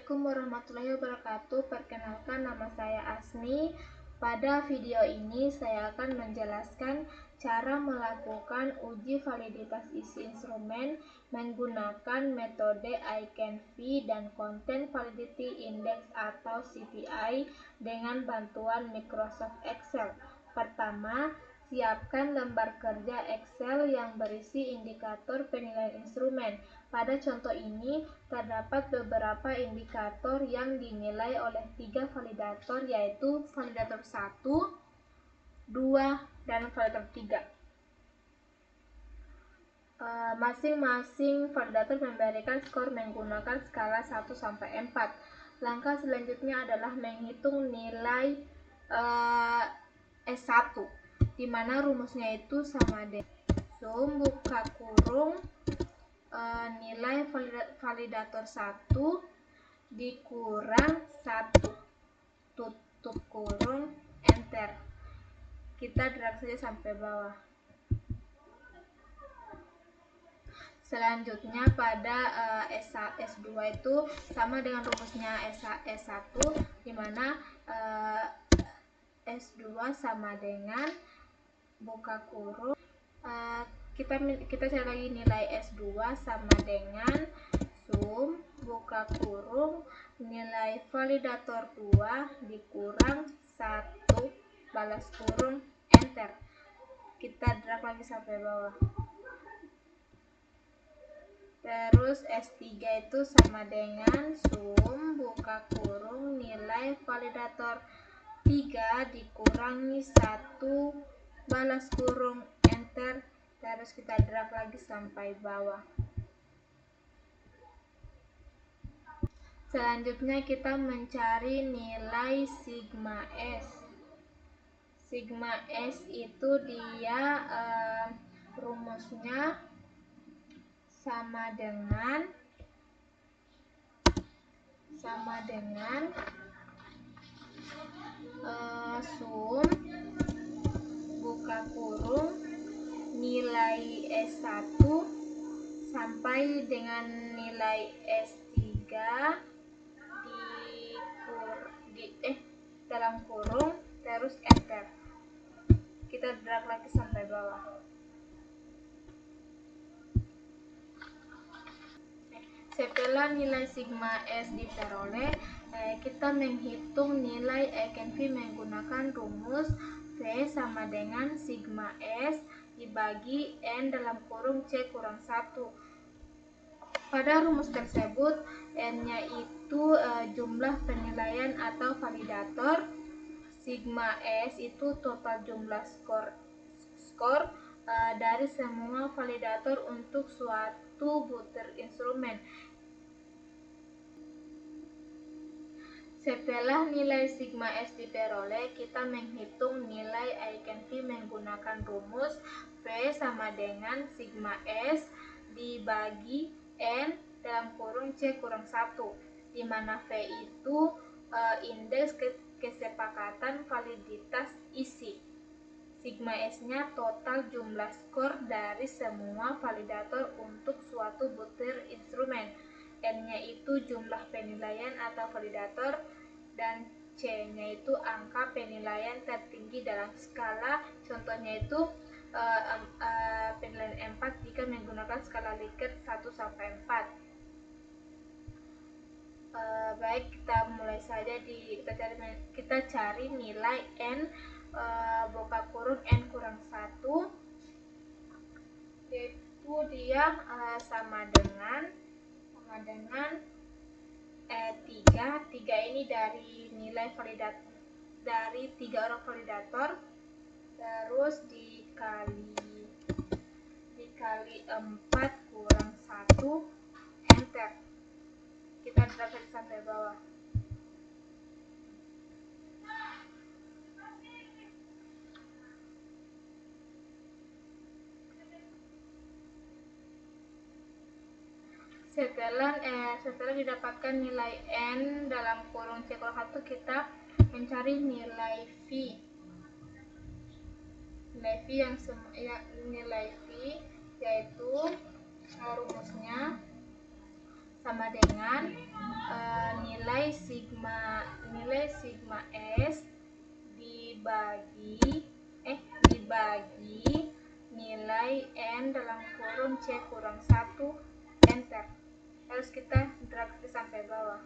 Assalamualaikum warahmatullahi wabarakatuh. Perkenalkan, nama saya Asmi. Pada video ini saya akan menjelaskan cara melakukan uji validitas isi instrumen menggunakan metode I-CAN-V dan Content Validity Index atau CVI dengan bantuan Microsoft Excel. Pertama, siapkan lembar kerja Excel yang berisi indikator penilaian instrumen. Pada contoh ini, terdapat beberapa indikator yang dinilai oleh 3 validator, yaitu validator 1, 2, dan validator 3. Masing-masing validator memberikan skor menggunakan skala 1-4. Langkah selanjutnya adalah menghitung nilai S1, di mana rumusnya itu sama dengan sum buka kurung nilai validator 1 dikurang 1 tutup kurung, enter. Kita drag saja sampai bawah. Selanjutnya pada S2 itu sama dengan rumusnya S1, di mana S2 sama dengan buka kurung, kita cari lagi nilai S2 sama dengan sum buka kurung nilai validator 2 dikurang 1 balas kurung, enter. Kita drag lagi sampai bawah. Terus S3 itu sama dengan sum buka kurung nilai validator 3 dikurangi 1 balas kurung, enter. Terus kita drag lagi sampai bawah. Selanjutnya kita mencari nilai sigma S. Sigma S itu dia rumusnya sama dengan sum buka kurung nilai S1 sampai dengan nilai S3 dalam kurung, terus enter. Kita drag lagi sampai bawah. Setelah nilai sigma S diperoleh, kita menghitung nilai I-CAN-V menggunakan rumus V sama dengan sigma S dibagi N dalam kurung C kurang 1. Pada rumus tersebut, N-nya itu jumlah penilaian atau validator, sigma S itu total jumlah skor dari semua validator untuk suatu butir instrumen. Setelah nilai sigma S diperoleh, kita menghitung nilai I-CAN-V menggunakan rumus V sama dengan sigma S dibagi N dalam kurung C kurang 1, di mana V itu indeks kesepakatan validitas isi. Sigma S-nya total jumlah skor dari semua validator untuk suatu butir instrumen. N-nya itu jumlah penilaian atau validator, dan C-nya itu angka penilaian tertinggi dalam skala. Contohnya itu penilaian 4 jika menggunakan skala Likert 1-4. Baik, kita mulai saja. Kita cari nilai N buka kurung N kurang 1, yaitu dia sama dengan 3 ini dari nilai validator dari 3 orang validator, terus dikali 4 kurang 1, enter. Kita drag sampai bawah. Setelah didapatkan nilai N dalam kurung C kurang 1, kita mencari nilai V. Nilai V yaitu rumusnya sama dengan nilai sigma S dibagi nilai N dalam kurung C kurang 1, enter. Terus kita drag sampai bawah.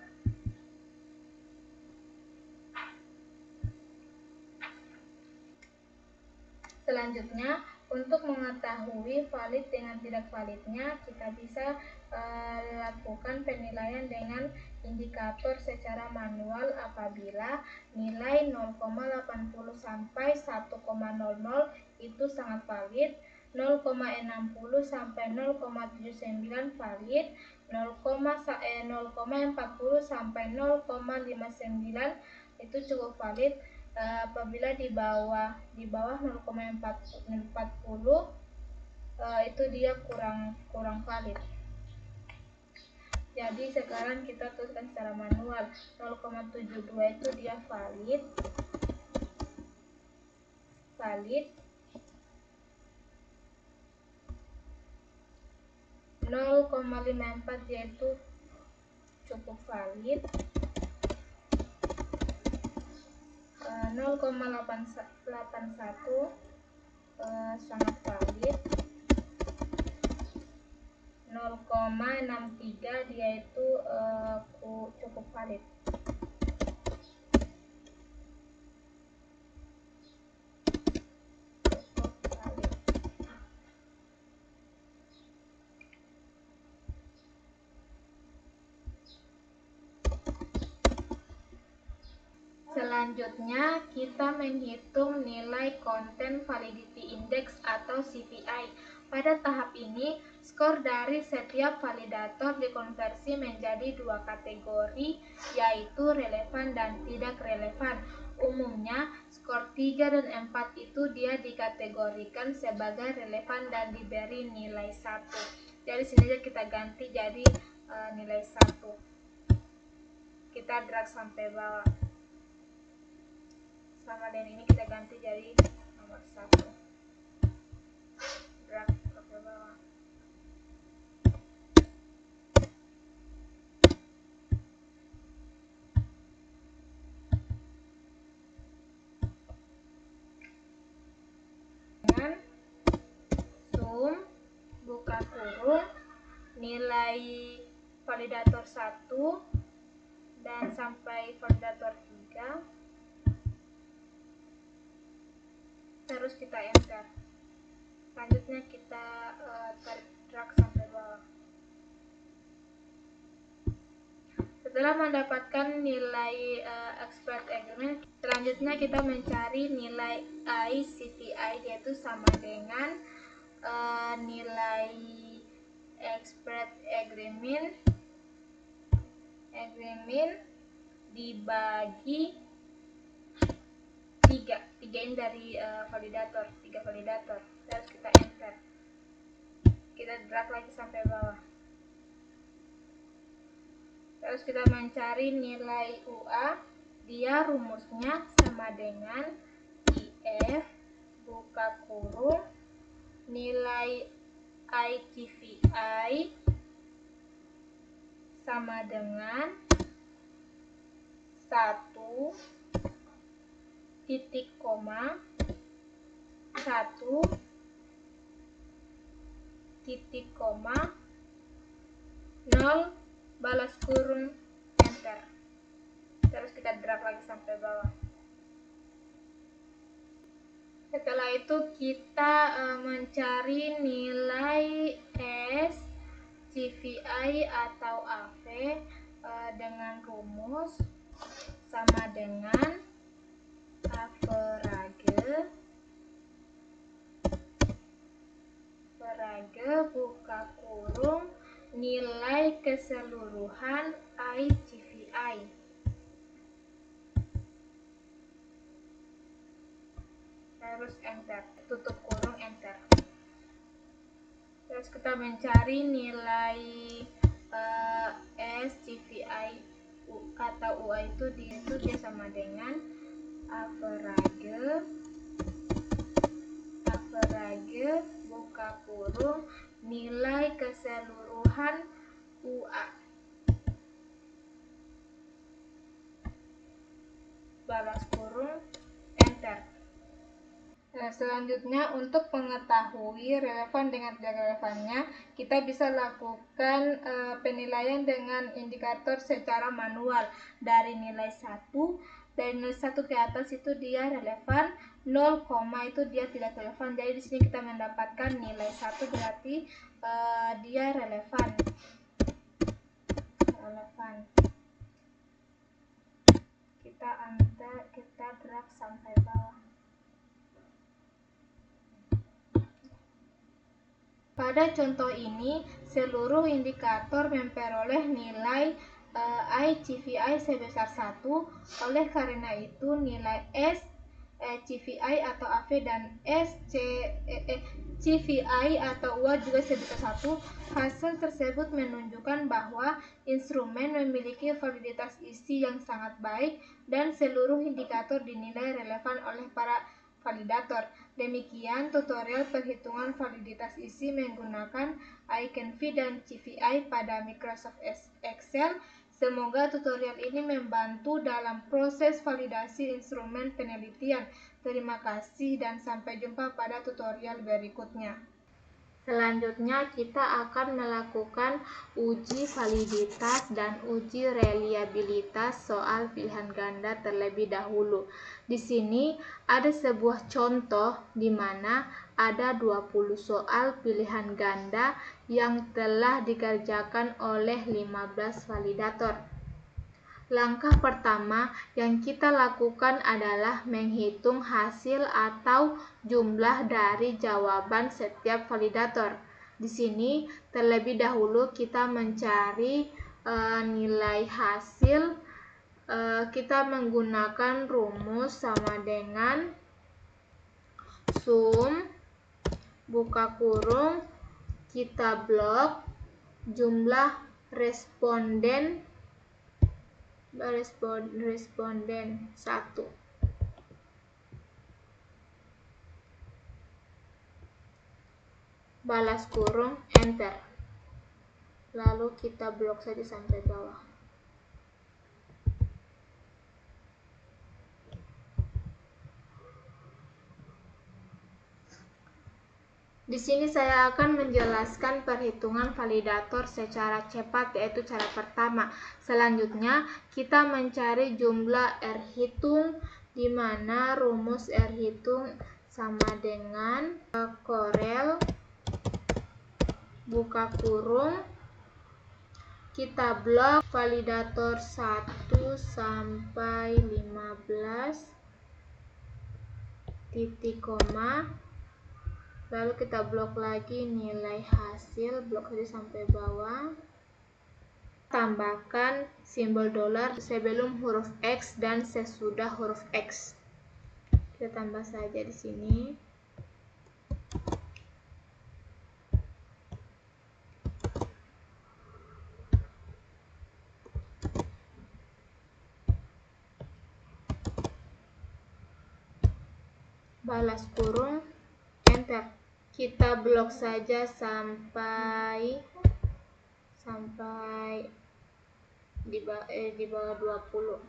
Selanjutnya, untuk mengetahui valid dengan tidak validnya, kita bisa lakukan penilaian dengan indikator secara manual apabila nilai 0,80 sampai 1,00 itu sangat valid, 0,60 sampai 0,79 valid, 0,40 sampai 0,59 itu cukup valid. Apabila di bawah 0,40 itu dia kurang valid. Jadi sekarang kita tuliskan secara manual. 0,72 itu dia valid 0,54 yaitu cukup valid, 0,81 sangat valid, 0,63 dia itu cukup valid. Selanjutnya, kita menghitung nilai Content Validity Index atau CVI. Pada tahap ini, skor dari setiap validator dikonversi menjadi dua kategori, yaitu relevan dan tidak relevan. Umumnya, skor 3 dan 4 itu dia dikategorikan sebagai relevan dan diberi nilai 1. Jadi sini kita ganti jadi nilai 1. Kita drag sampai bawah. Sama dan ini kita ganti jadi nomor 1. Drag ke bawah. Dengan zoom, buka kurung, nilai validator 1 dan sampai validator 3. Terus kita enter. Selanjutnya kita tarik drag sampai bawah. Setelah mendapatkan nilai expert agreement, selanjutnya kita mencari nilai ICVI, yaitu sama dengan nilai expert agreement dibagi 3 ini dari validator, 3 validator. Terus kita enter. Kita drag lagi sampai bawah. Terus kita mencari nilai UA. Dia rumusnya sama dengan IF buka kurung nilai ICVI sama dengan 1 titik koma 1 titik koma 0 balas kurung enter. Terus kita drag lagi sampai bawah. Setelah itu kita mencari nilai S CVI atau AV dengan rumus sama dengan average buka kurung nilai keseluruhan ICVI. Terus enter, tutup kurung enter. Terus kita mencari nilai SCVI atau UA itu dia sama dengan average buka kurung nilai keseluruhan UA. balas kurung, enter. Selanjutnya, untuk mengetahui relevan dengan tidak relevannya, kita bisa lakukan penilaian dengan indikator secara manual. Dari nilai 1 ke atas itu dia relevan, 0, itu dia tidak relevan. Jadi di sini kita mendapatkan nilai 1 berarti dia relevan. Kita drag sampai bawah. Pada contoh ini, seluruh indikator memperoleh nilai ICVI sebesar 1. Oleh karena itu, nilai CVI atau AV dan CVI atau UA juga sebesar 1. Hasil tersebut menunjukkan bahwa instrumen memiliki validitas isi yang sangat baik dan seluruh indikator dinilai relevan oleh para validator. Demikian tutorial perhitungan validitas isi menggunakan ICANV dan CVI pada Microsoft Excel. Semoga tutorial ini membantu dalam proses validasi instrumen penelitian. Terima kasih dan sampai jumpa pada tutorial berikutnya. Selanjutnya kita akan melakukan uji validitas dan uji reliabilitas soal pilihan ganda terlebih dahulu. Di sini ada sebuah contoh di mana ada 20 soal pilihan ganda yang telah dikerjakan oleh 15 validator. Langkah pertama yang kita lakukan adalah menghitung hasil atau jumlah dari jawaban setiap validator. Di sini terlebih dahulu kita mencari nilai hasil. Kita menggunakan rumus sama dengan sum buka kurung kita blok jumlah responden 1 balas kurung, enter. Lalu kita blok saja sampai bawah. Di sini saya akan menjelaskan perhitungan validator secara cepat, yaitu cara pertama. Selanjutnya, kita mencari jumlah R hitung, di mana rumus R hitung sama dengan Corel buka kurung kita blok validator 1 sampai 15 titik koma. Lalu kita blok lagi nilai hasil, blok saja sampai bawah. Tambahkan simbol dolar sebelum huruf X dan sesudah huruf X. Kita tambah saja di sini. Balas kurung, enter. Kita blok saja sampai di bawah 20.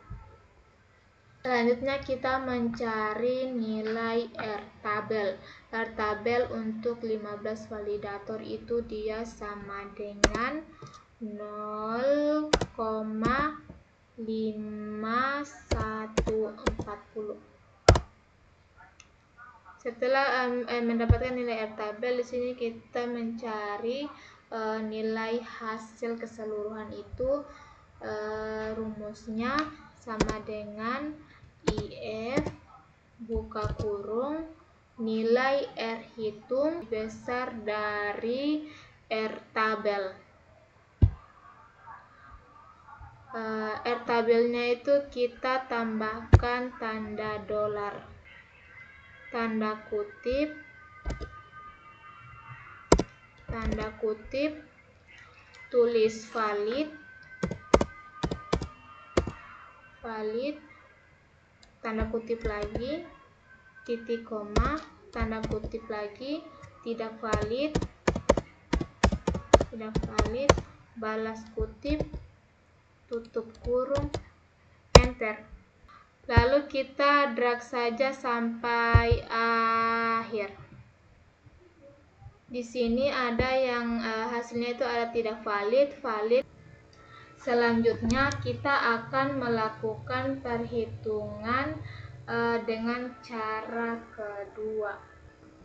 Selanjutnya kita mencari nilai R tabel. R tabel untuk 15 validator itu dia sama dengan 0,5140. Setelah mendapatkan nilai R tabel, di sini kita mencari nilai hasil keseluruhan itu. Rumusnya sama dengan IF buka kurung nilai R hitung besar dari R tabel. R tabelnya itu kita tambahkan tanda dolar, tanda kutip, tulis valid, tanda kutip lagi, titik koma, tanda kutip lagi, tidak valid, balas kutip, tutup kurung, enter. Lalu kita drag saja sampai akhir. Di sini ada yang hasilnya itu ada tidak valid. Selanjutnya kita akan melakukan perhitungan dengan cara kedua.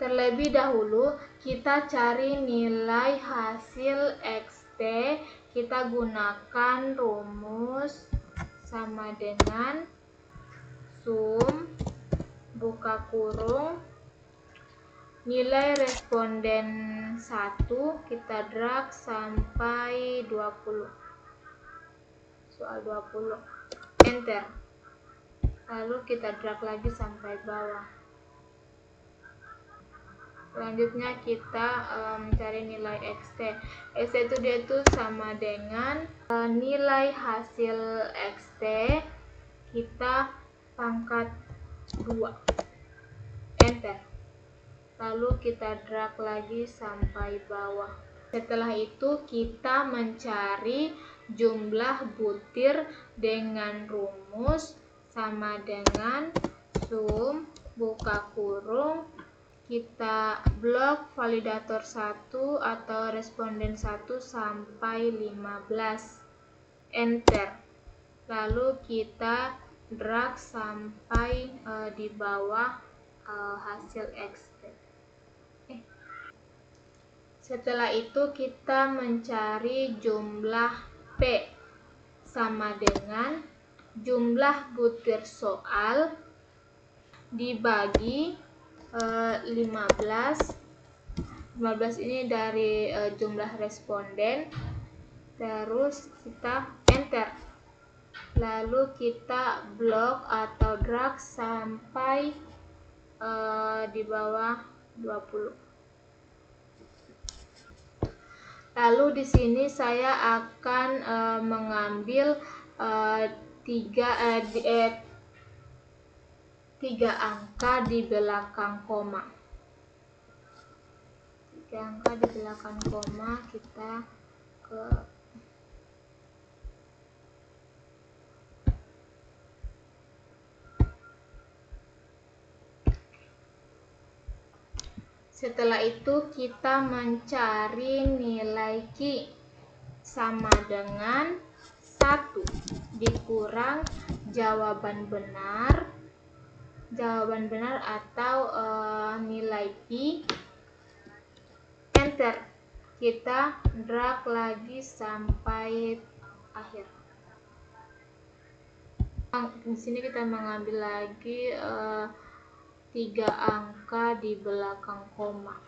Terlebih dahulu kita cari nilai hasil XT. Kita gunakan rumus sama dengan sum buka kurung nilai responden 1 kita drag sampai 20. Soal 20. Enter. Lalu kita drag lagi sampai bawah. Selanjutnya kita mencari nilai XT. XT itu dia itu sama dengan nilai hasil XT kita pangkat 2. Enter. Lalu kita drag lagi sampai bawah. Setelah itu kita mencari jumlah butir dengan rumus sama dengan sum buka kurung kita blok validator 1 atau responden 1 sampai 15. Enter. Lalu kita drag sampai di bawah hasil XT. Setelah itu kita mencari jumlah P sama dengan jumlah butir soal dibagi 15. 15 ini dari jumlah responden. Terus kita enter. Lalu kita blok atau drag sampai di bawah 20. Lalu di sini saya akan mengambil 3 angka di belakang koma. 3 angka di belakang koma kita ke Setelah itu kita mencari nilai Q sama dengan 1 dikurang jawaban benar atau nilai Pi. Enter. Kita drag lagi sampai akhir. Di sini kita mengambil lagi 3 angka di belakang koma.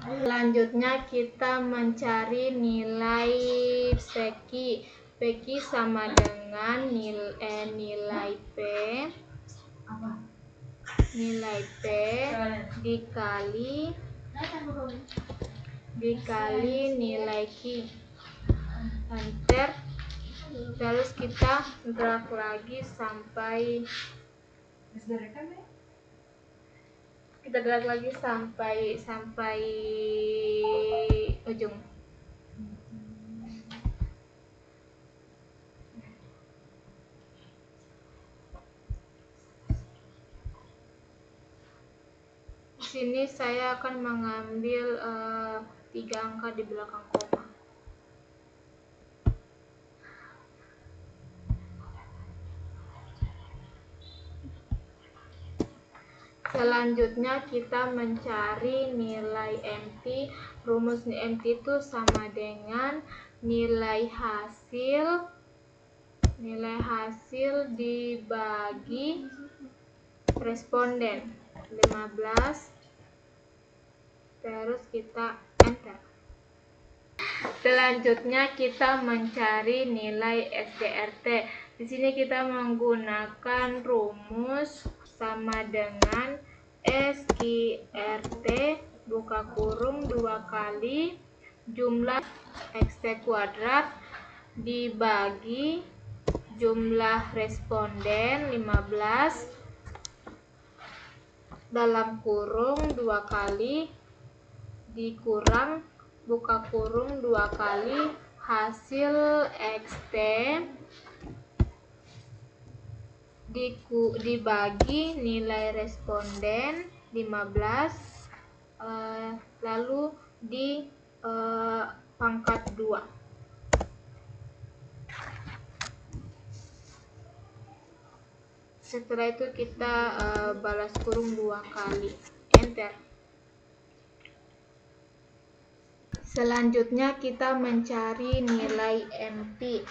Selanjutnya kita mencari nilai PQ sama dengan nilai P dikali nilai Q. Enter. Terus kita drag lagi sampai ujung. Di sini saya akan mengambil 3 angka di belakang koma. Selanjutnya kita mencari nilai MT. Rumus MT itu sama dengan nilai hasil dibagi responden 15. Terus kita enter. Selanjutnya kita mencari nilai SDRT. Di sini kita menggunakan rumus sama dengan SQRT buka kurung 2 kali jumlah XT kuadrat dibagi jumlah responden 15 dalam kurung 2 kali dikurang buka kurung 2 kali hasil XT dibagi nilai responden 15 lalu di pangkat 2. Setelah itu kita balas kurung 2 kali, enter. Selanjutnya kita mencari nilai MT.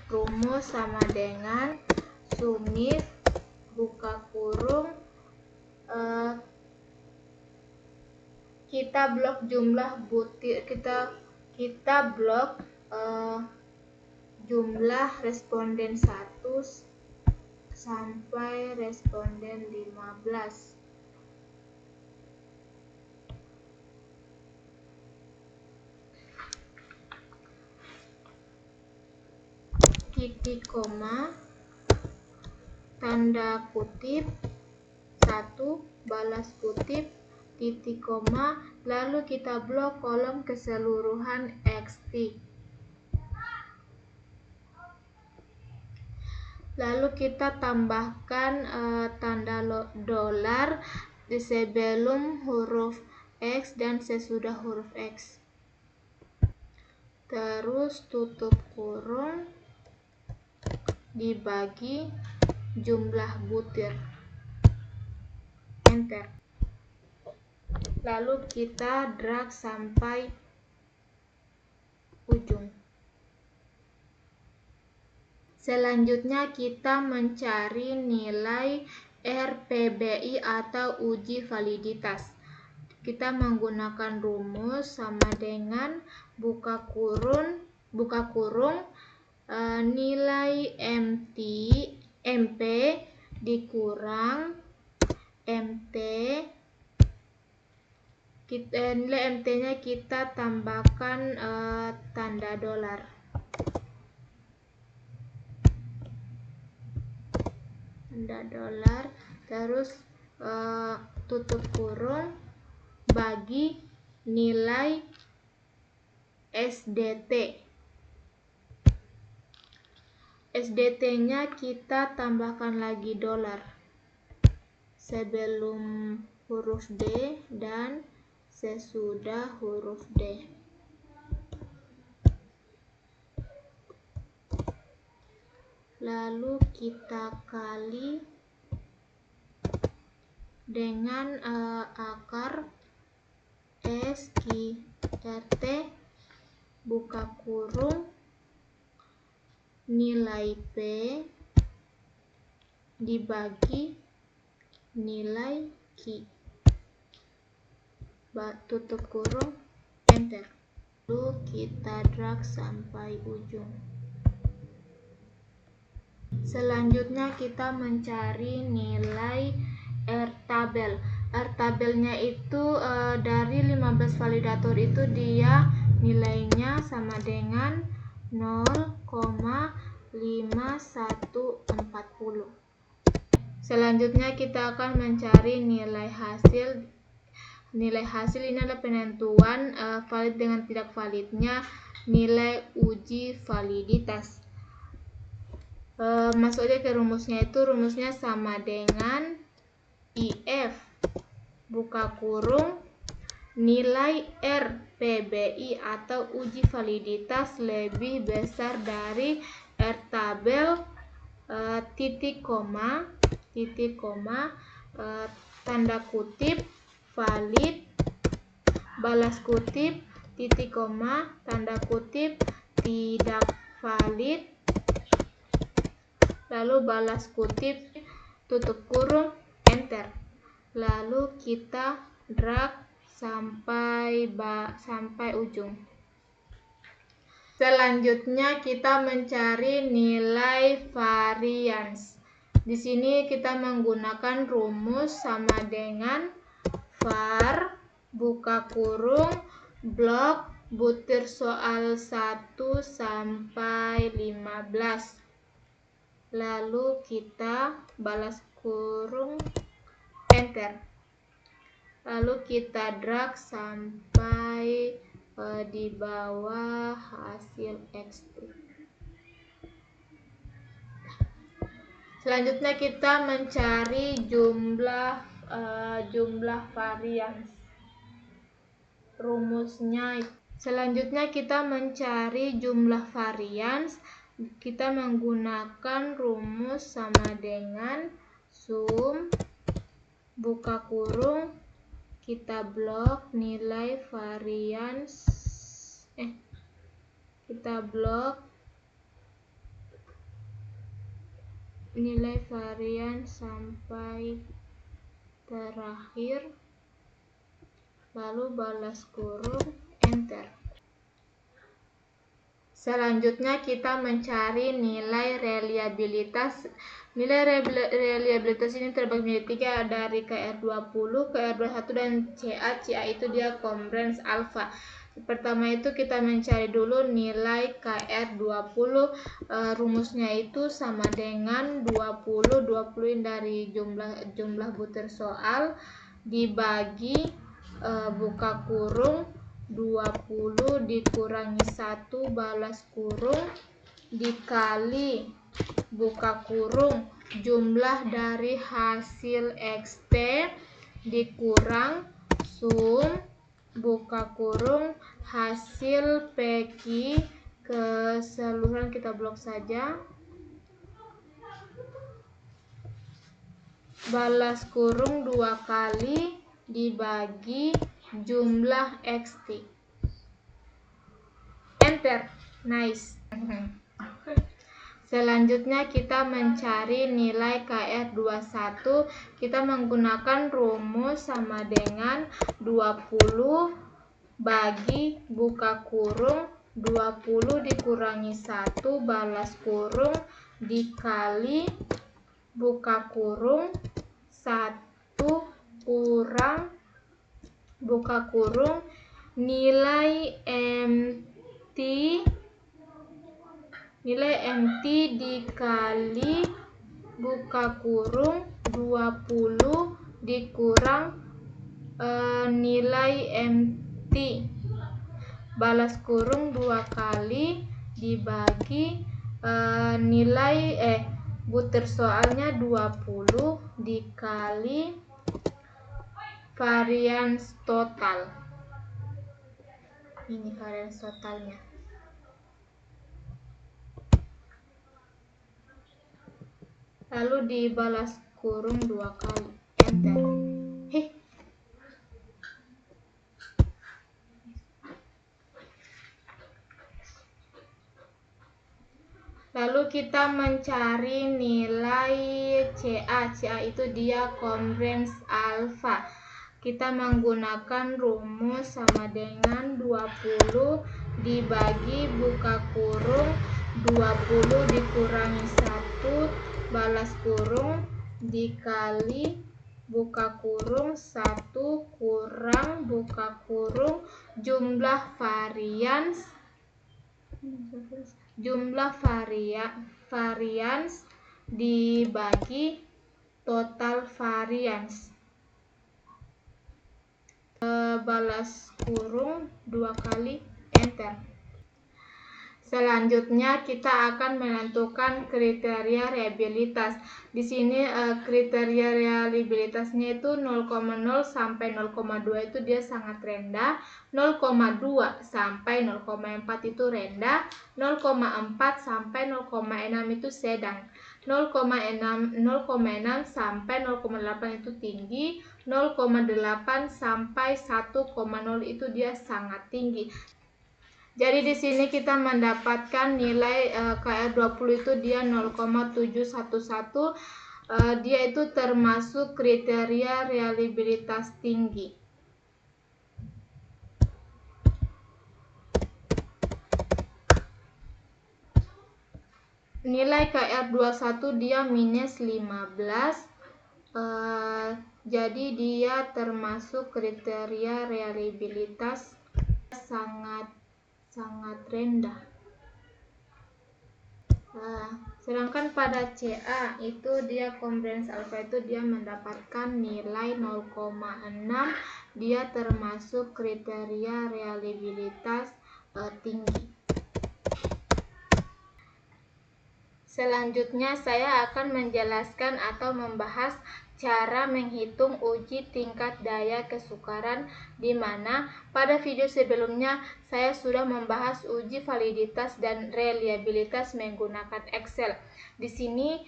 Rumus sama dengan sumif buka kurung, kita blok jumlah butir, kita blok jumlah responden 1 sampai responden 15. Titik koma, tanda kutip 1, balas kutip, titik koma, lalu kita blok kolom keseluruhan XT. Lalu kita tambahkan tanda dolar di sebelum huruf X dan sesudah huruf X. Terus tutup kurung dibagi jumlah butir, enter. Lalu kita drag sampai ujung. Selanjutnya kita mencari nilai RPBI atau uji validitas. Kita menggunakan rumus sama dengan buka kurung nilai MP dikurang MT. Nilai MT-nya kita tambahkan tanda dolar. Terus tutup kurung bagi nilai SDT-nya kita tambahkan lagi dolar sebelum huruf D dan sesudah huruf D. Lalu kita kali dengan akar SQRT buka kurung nilai P dibagi nilai Q. Tutup kurung, enter. Lalu kita drag sampai ujung. Selanjutnya kita mencari nilai R-tabel. R-tabelnya itu dari 15 validator itu dia nilainya sama dengan 0,5140. Selanjutnya kita akan mencari nilai hasil. Nilai hasil ini adalah penentuan valid dengan tidak validnya nilai uji validitas. Masuk aja ke rumusnya, itu rumusnya sama dengan IF buka kurung nilai RPBI atau uji validitas lebih besar dari R-tabel titik koma tanda kutip valid balas kutip titik koma tanda kutip tidak valid, lalu balas kutip tutup kurung, enter. Lalu kita drag sampai ujung. Selanjutnya kita mencari nilai varians. Di sini kita menggunakan rumus sama dengan var buka kurung blok butir soal 1 sampai 15. lalu kita balas kurung, enter, lalu kita drag sampai di bawah hasil ekstrak. Selanjutnya kita mencari jumlah varians. Rumusnya, selanjutnya kita mencari jumlah varians. Kita menggunakan rumus sama dengan sum buka kurung, kita blok nilai varians, kita blok nilai varian sampai terakhir, lalu balas kurung, enter. Selanjutnya kita mencari nilai reliabilitas. Nilai reliabilitas ini terbagi menjadi 3, dari KR20, KR21 dan CA. CA itu dia Combrance alpha. Pertama itu kita mencari dulu nilai KR20. Rumusnya itu sama dengan 20 dari jumlah butir soal dibagi buka kurung 20 dikurangi 1 balas kurung dikali buka kurung jumlah dari hasil XT dikurang sum buka kurung hasil PQ keseluruhan, kita blok saja, balas kurung 2 kali dibagi jumlah XT, enter. Nice. Selanjutnya kita mencari nilai KR21. Kita menggunakan rumus sama dengan 20 bagi buka kurung 20 dikurangi 1 balas kurung dikali buka kurung 1 kurang buka kurung nilai MT dikali buka kurung 20 dikurang nilai MT balas kurung 2 kali dibagi nilai butir soalnya 20 dikali varians total. Ini varians totalnya. Lalu dibalas kurung 2 kali, enter. Lalu kita mencari nilai CA. CA itu dia Combrance alpha. Kita menggunakan rumus sama dengan 20 dibagi buka kurung 20 dikurangi 1 balas kurung dikali buka kurung 1 kurang buka kurung jumlah varians dibagi total varians, balas kurung 2 kali, enter. Selanjutnya kita akan menentukan kriteria reliabilitas. Di sini kriteria reliabilitasnya itu 0,0 sampai 0,2 itu dia sangat rendah, 0,2 sampai 0,4 itu rendah, 0,4 sampai 0,6 itu sedang, 0,6 sampai 0,8 itu tinggi, 0,8 sampai 1,0 itu dia sangat tinggi. Jadi di sini kita mendapatkan nilai KR20 itu dia 0,711. Dia itu termasuk kriteria reliabilitas tinggi. Nilai KR21 dia minus 15. Jadi dia termasuk kriteria reliabilitas sangat rendah. Sedangkan pada CA itu dia comprehensive alpha itu dia mendapatkan nilai 0,6, dia termasuk kriteria reliabilitas tinggi. Selanjutnya saya akan menjelaskan atau membahas cara menghitung uji tingkat daya kesukaran, di mana pada video sebelumnya saya sudah membahas uji validitas dan reliabilitas menggunakan Excel. Di sini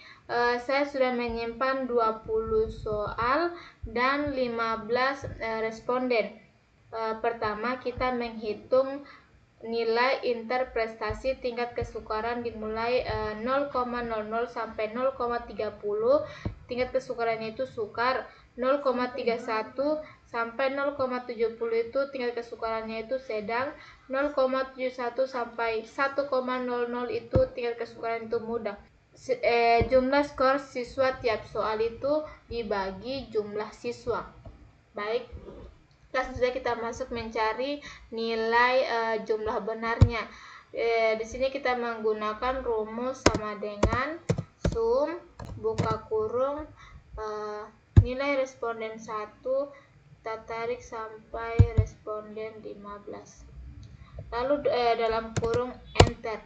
saya sudah menyimpan 20 soal dan 15 responden. Pertama, kita menghitung nilai interprestasi tingkat kesukaran dimulai 0,00 sampai 0,30. Tingkat kesukarannya itu sukar. 0,31 sampai 0,70 itu tingkat kesukarannya itu sedang. 0,71 sampai 1,00 itu tingkat kesukaran itu mudah. Jumlah skor siswa tiap soal itu dibagi jumlah siswa. Baik, langsung saja kita masuk mencari nilai jumlah benarnya. Di sini kita menggunakan rumus sama dengan sum buka kurung nilai responden 1 kita tarik sampai responden 15. Lalu dalam kurung enter.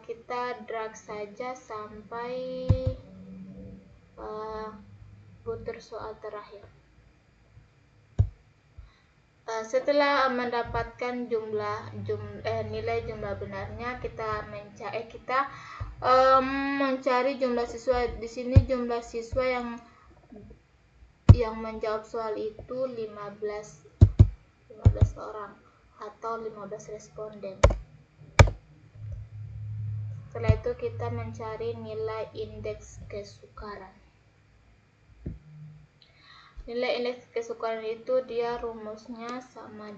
Kita drag saja sampai butir soal terakhir. Setelah mendapatkan nilai jumlah benarnya, kita mencari jumlah siswa. Di sini jumlah siswa yang menjawab soal itu 15 orang atau 15 responden. Setelah itu kita mencari nilai indeks kesukaran. Nilai indeks kesukaran itu dia rumusnya sama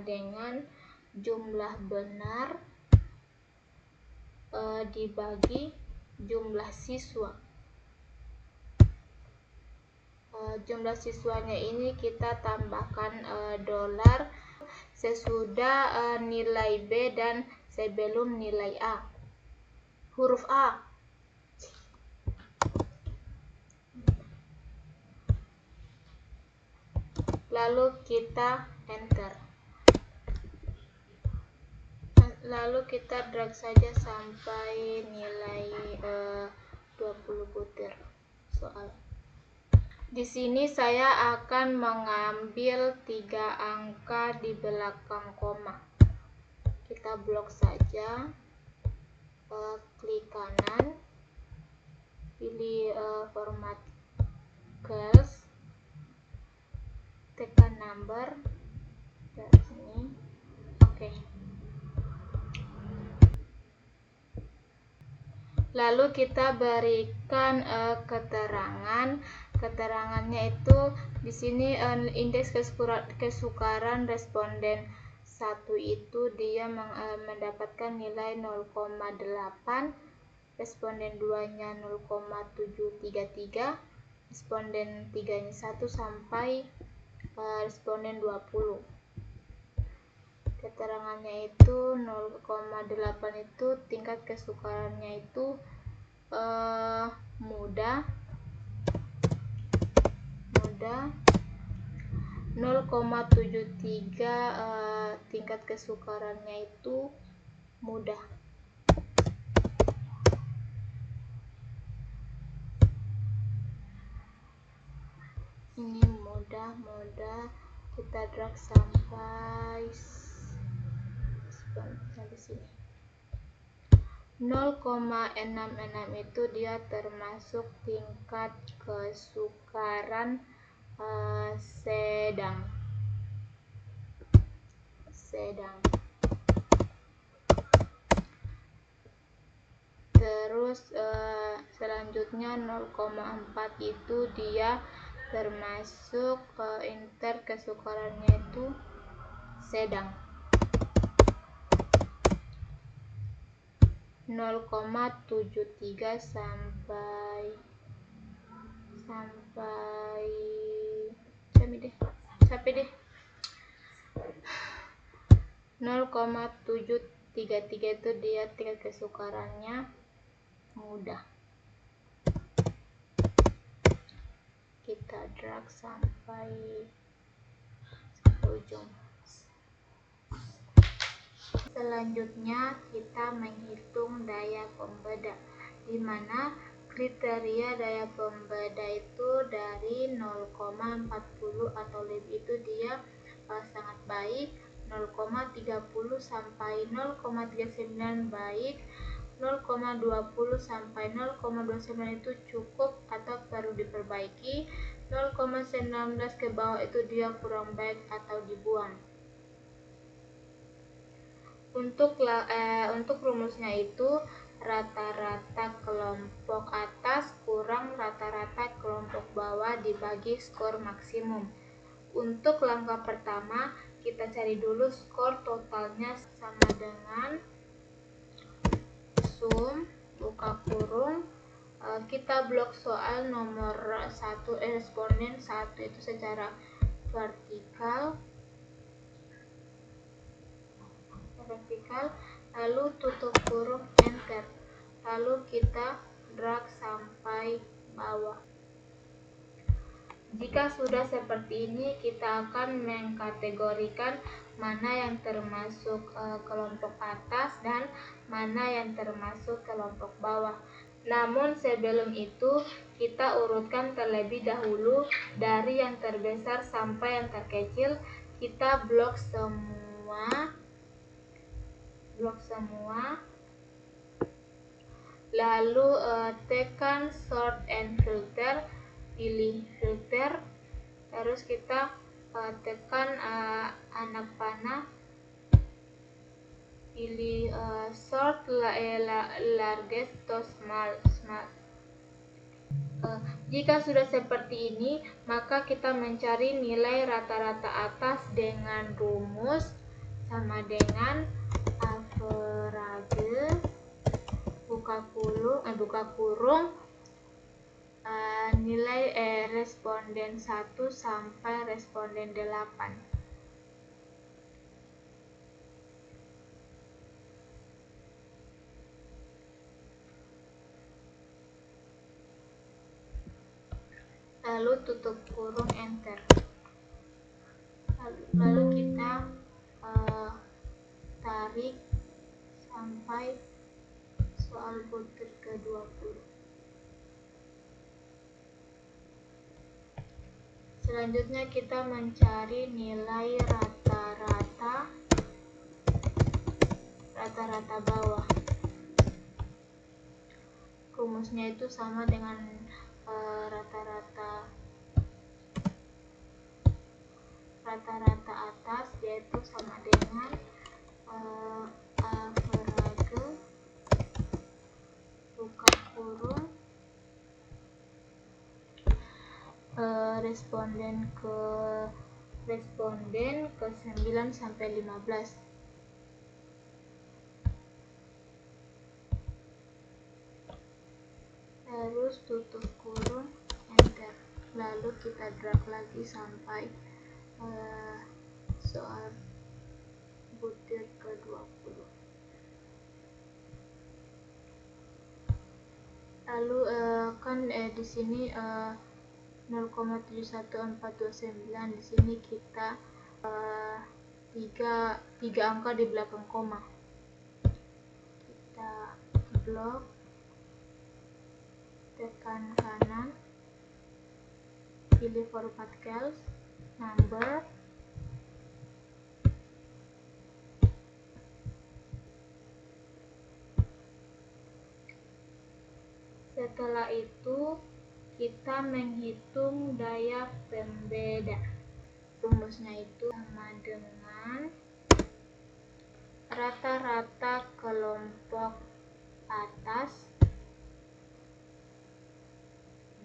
dengan jumlah benar dibagi jumlah siswa. Jumlah siswanya ini kita tambahkan dolar sesudah nilai B dan sebelum nilai A. Huruf A. Lalu kita enter. Lalu kita drag saja sampai nilai 20 butir soal. Di sini saya akan mengambil 3 angka di belakang koma. Kita blok saja. Klik kanan. Pilih format cells. Tekan number dari sini. Oke. Lalu kita berikan keterangannya itu di sini indeks kesukaran responden 1 itu dia mendapatkan nilai 0,8, responden 2-nya 0,733, responden 3-nya 1 sampai responden 20. Keterangannya itu 0,8 itu tingkat kesukarannya itu mudah. 0,73 tingkat kesukarannya itu mudah. Ini mudah, kita drag sampai di sini. 0,66 itu dia termasuk tingkat kesukaran sedang. Terus selanjutnya 0,4 itu dia termasuk kesukarannya itu sedang. 0,73 sampai 0,73 3 itu dia tingkat kesukarannya mudah. Kita drag sampai ujung. Selanjutnya kita menghitung daya pembeda, di mana kriteria daya pembeda itu dari 0,40 atau lebih itu dia sangat baik, 0,30 sampai 0,39 baik, 0,20 sampai 0,29 itu cukup atau perlu diperbaiki, 0,19 ke bawah itu dia kurang baik atau dibuang. Untuk rumusnya itu rata-rata kelompok atas kurang rata-rata kelompok bawah dibagi skor maksimum. Untuk langkah pertama, kita cari dulu skor totalnya sama dengan sum buka kurung, kita blok soal nomor 1 responden 1 itu secara vertikal, lalu tutup kurung enter, lalu kita drag sampai bawah. Jika sudah seperti ini, kita akan mengkategorikan mana yang termasuk kelompok atas dan mana yang termasuk kelompok bawah. Namun sebelum itu, kita urutkan terlebih dahulu dari yang terbesar sampai yang terkecil. Kita blok semua, lalu tekan sort and filter, pilih filter, terus kita tekan anak panah, pilih sort largest to small. Jika sudah seperti ini, maka kita mencari nilai rata-rata atas dengan rumus sama dengan average buka kurung nilai responden 1 sampai responden 8. Lalu tutup kurung enter. Lalu kita tarik sampai soal butir ke-20. Selanjutnya kita mencari nilai rata-rata bawah. Rumusnya itu sama dengan rata-rata atas, yaitu sama dengan average buka kurung responden ke 9 sampai 15. Terus tutup kurung enter, lalu kita drag lagi sampai soal butir ke-20. Lalu di sini 0,71429, di sini kita 3 angka di belakang koma. Kita blok, tekan kanan, pilih format cell, number, setelah itu kita menghitung daya pembeda. Rumusnya itu sama dengan rata-rata kelompok atas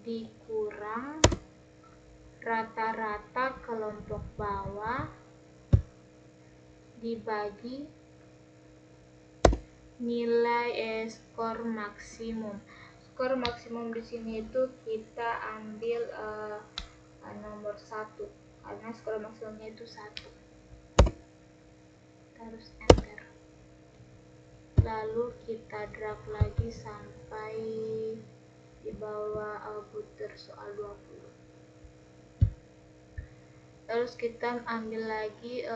dikurang rata-rata kelompok bawah dibagi nilai skor maksimum. Skor maksimum di sini itu kita ambil nomor 1 karena skor maksimumnya itu 1. Terus enter. lalu kita drag lagi sampai di bawah butir soal 20. Terus kita ambil lagi 3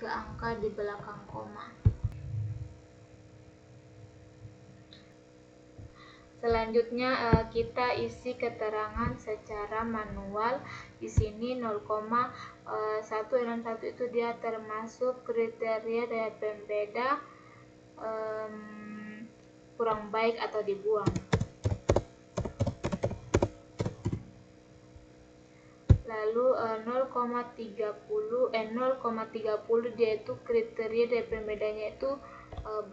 angka di belakang koma. Selanjutnya kita isi keterangan secara manual. Di sini 0,161 itu dia termasuk kriteria daya pembeda kurang baik atau dibuang. Lalu 0,30 dia itu kriteria daya pembedanya itu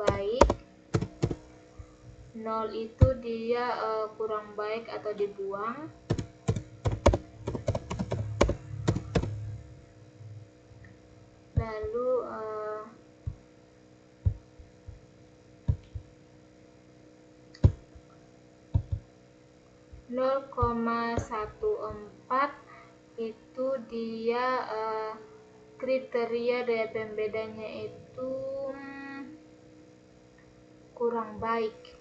baik. 0 itu dia kurang baik atau dibuang. Lalu 0,14 itu dia kriteria daya pembedanya itu kurang baik.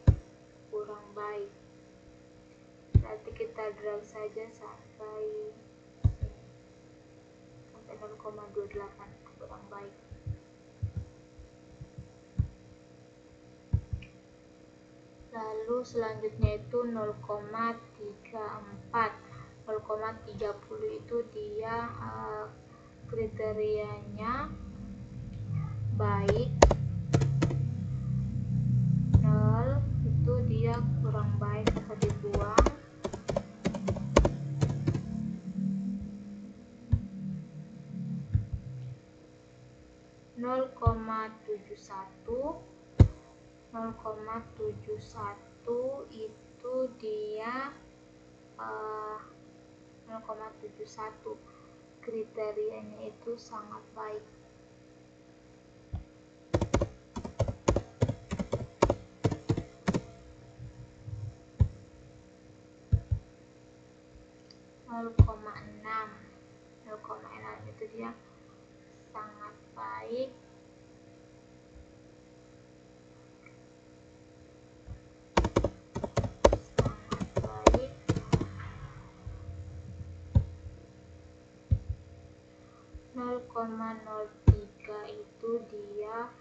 Berarti kita drag saja sampai 0,28 kurang baik. Lalu selanjutnya itu 0,34. 0,30 itu dia kriterianya baik. 0 itu dia kurang baik atau dibuang. 0,71 itu dia 0,71 kriterianya itu sangat baik. Nol koma enam itu dia sangat baik. 0,03 itu dia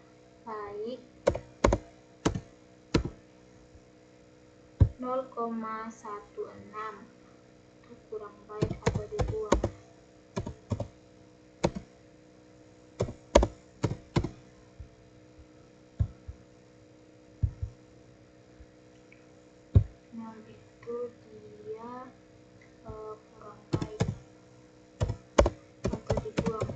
baik. 0,16 itu kurang baik atau dibuang. 0 itu dia kurang baik atau dibuang.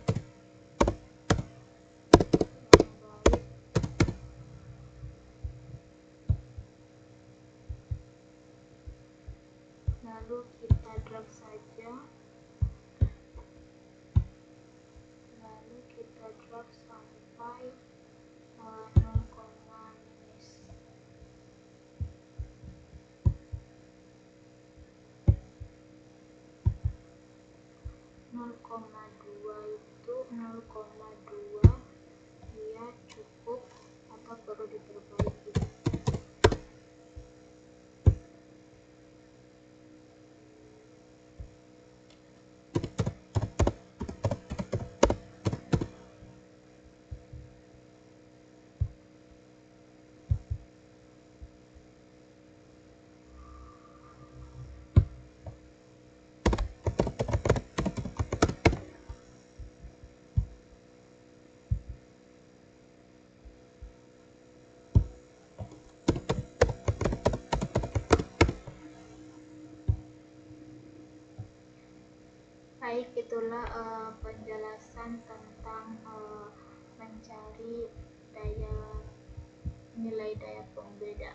Lalu kita drag saja. Lalu kita drag sampai 0,2 itu 0,2 dia cukup atau perlu diperbaiki. Baik, itulah penjelasan tentang mencari nilai daya pembeda.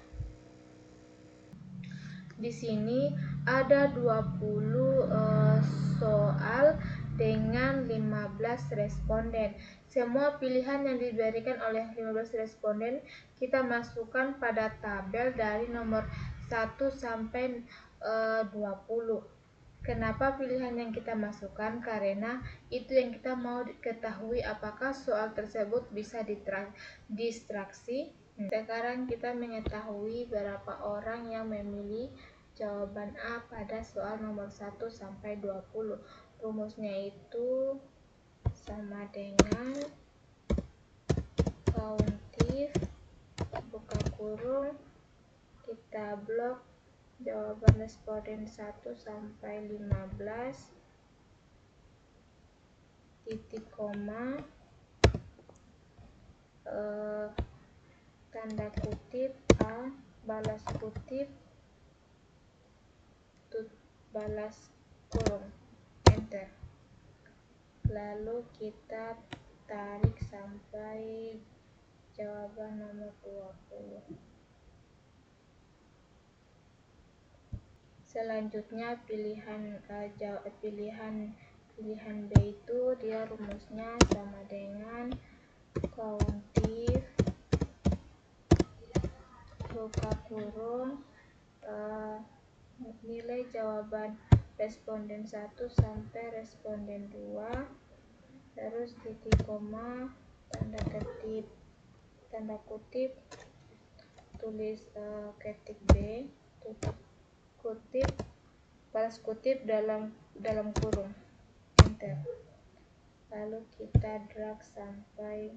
Di sini ada 20 soal dengan 15 responden. Semua pilihan yang diberikan oleh 15 responden kita masukkan pada tabel dari nomor 1 sampai 20. Kenapa pilihan yang kita masukkan? Karena itu yang kita mau ketahui, apakah soal tersebut bisa distraksi. Sekarang kita mengetahui berapa orang yang memilih jawaban A pada soal nomor 1 sampai 20. Rumusnya itu sama dengan kauntif buka kurung, kita blok jawaban responden 1 sampai 15, titik koma, tanda kutip A, balas kutip, balas kurung, enter. Lalu kita tarik sampai jawaban nomor 20. Selanjutnya pilihan B itu dia rumusnya sama dengan kauntif buka kurung, nilai jawaban responden 1 sampai responden 2, terus titik koma, tanda kutip, tulis ketik B, tutup kutip, balas kutip dalam kurung, enter. Lalu kita drag sampai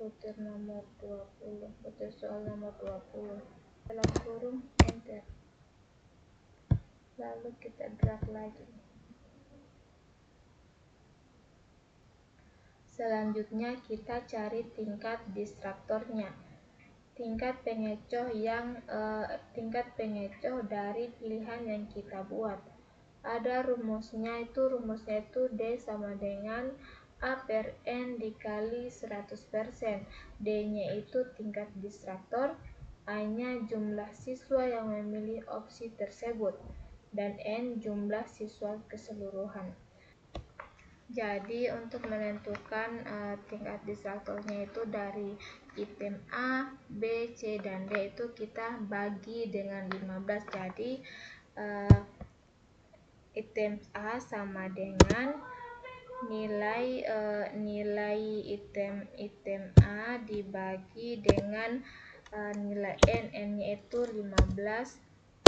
butir soal nomor 20 dalam kurung, enter. Lalu kita drag lagi. Selanjutnya kita cari tingkat distraktornya, tingkat pengecoh dari pilihan yang kita buat. Ada rumusnya itu D sama dengan A per N dikali 100%. D-nya itu tingkat distraktor, A-nya jumlah siswa yang memilih opsi tersebut, dan N jumlah siswa keseluruhan. Jadi untuk menentukan tingkat distraktornya itu dari item A, B, C, dan D itu kita bagi dengan 15. Jadi item A sama dengan nilai item A dibagi dengan nilai N-nya itu 15,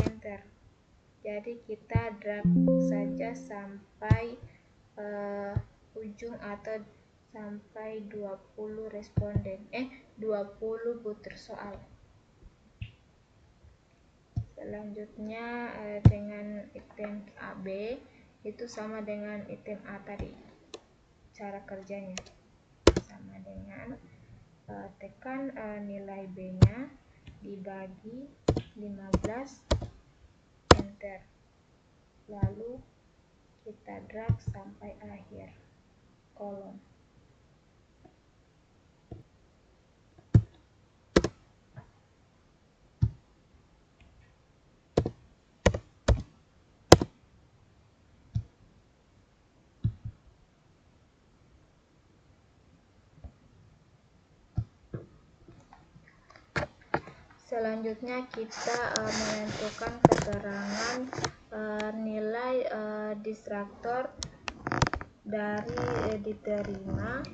enter. Jadi kita drag saja sampai ujung atau sampai 20 butir soal. Selanjutnya dengan item AB itu sama dengan item A tadi. Cara kerjanya sama dengan tekan nilai B-nya dibagi 15, enter. Lalu kita drag sampai akhir kolom. Selanjutnya kita menentukan keterangan nilai distraktor dari diterima,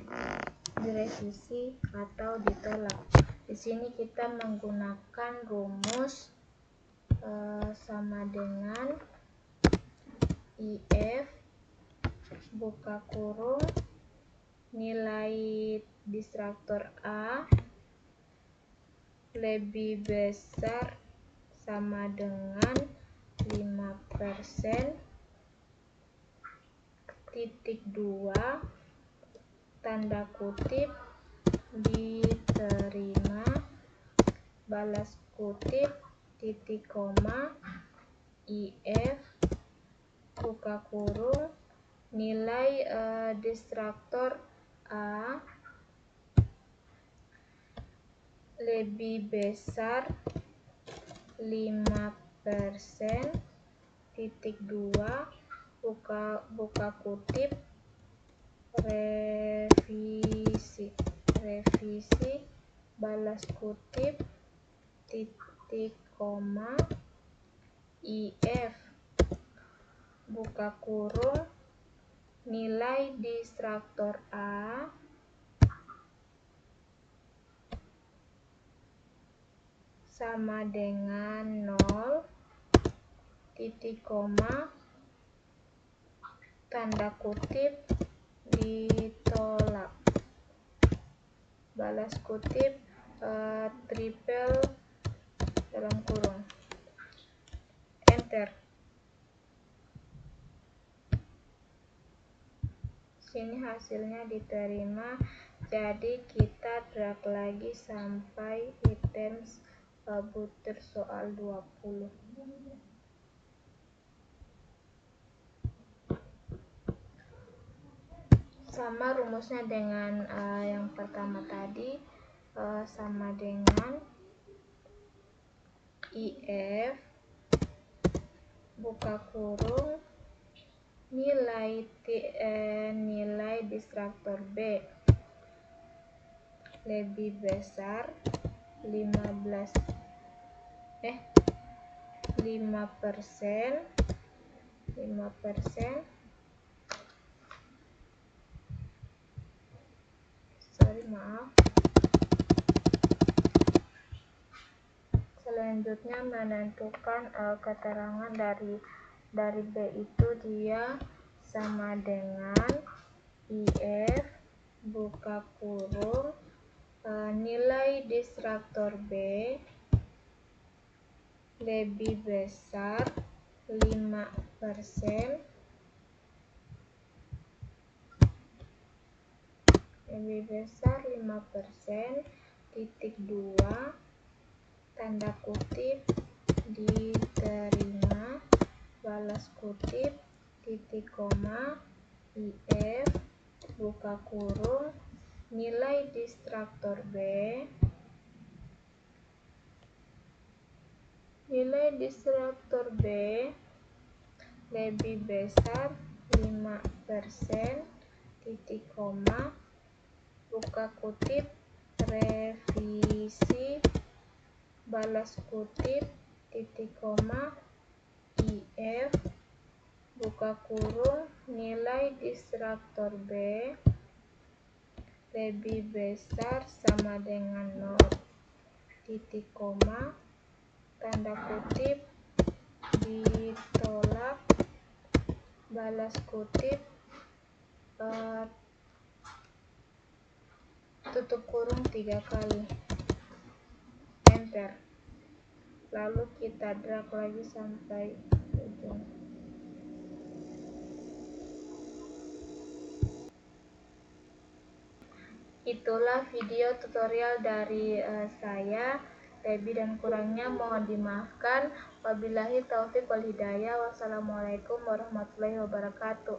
direvisi, atau ditolak. Di sini kita menggunakan rumus sama dengan IF buka kurung nilai distraktor A lebih besar sama dengan 5%, titik 2, tanda kutip, diterima, balas kutip, titik koma, IF buka kurung nilai distraktor A lebih besar 5%, titik 2, buka kutip, revisi, balas kutip, titik koma, IF buka kurung, nilai distruktor A sama dengan 0, titik koma, tanda kutip, ditolak, balas kutip, triple dalam kurung, enter. Sini hasilnya diterima, jadi kita drag lagi sampai items butir soal 20. Sama rumusnya dengan yang pertama tadi, sama dengan IF buka kurung, nilai distruktor B lebih besar 5%, selanjutnya menentukan keterangan dari B itu dia sama dengan IF buka kurung, nilai distruktor B lebih besar 5%, titik 2, tanda kutip, diterima, balas kutip, titik koma, IF buka kurung, nilai distruktor B lebih besar 5%, titik koma, buka kutip, revisi, balas kutip, titik koma, IF buka kurung, nilai distruktor B lebih besar sama dengan 0, titik koma, tanda kutip, ditolak, balas kutip, tutup kurung 3 kali, enter. Lalu kita drag lagi sampai ujung. Itulah video tutorial dari saya. Lebih dan kurangnya mohon dimaafkan. Wabillahi taufiq wal hidayah. Wassalamualaikum warahmatullahi wabarakatuh.